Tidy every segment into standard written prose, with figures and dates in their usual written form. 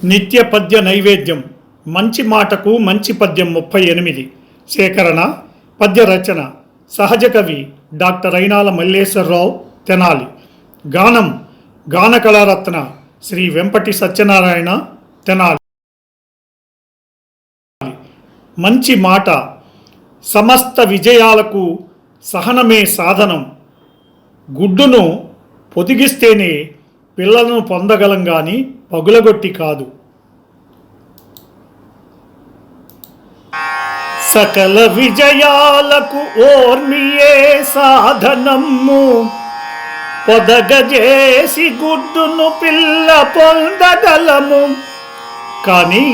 నిత్య పద్య నైవేద్యం మంచి మాటకు మంచి పద్యం 38 సేకరణ పద్య రచన సహజ కవి డాక్టర్ అయినాల మల్లేశ్వరరావు తెనాలి. గానం గానకళారత్న శ్రీ వెంపటి సత్యనారాయణ తెనాలి. మంచి మాట సమస్త విజయాలకు సహనమే సాధనం. గుడ్డును పొదిగిస్తేనే పిల్లలను పొందగలం గాని పగులగొట్టి కాదు. సకల విజయాలకు ఓర్మియే సాధనము, పొదగజేసి గుడ్డును పిల్ల పొందగలము. కానీ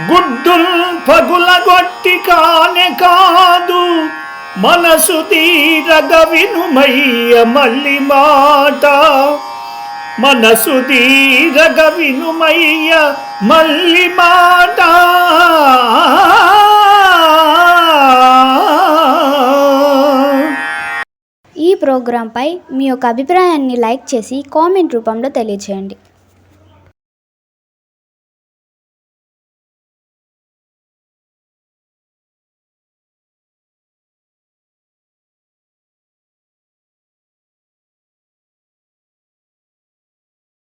గుడ్డును పగులగొట్టి కానే కాదు, మనసు తీరగ వినుమయ్య మల్లి మాట. మనసు తీరగ వినుమయ్య మల్లి మాట. ఈ ప్రోగ్రాంపై మీ యొక్క అభిప్రాయాన్ని లైక్ చేసి కామెంట్ రూపంలో తెలియజేయండి.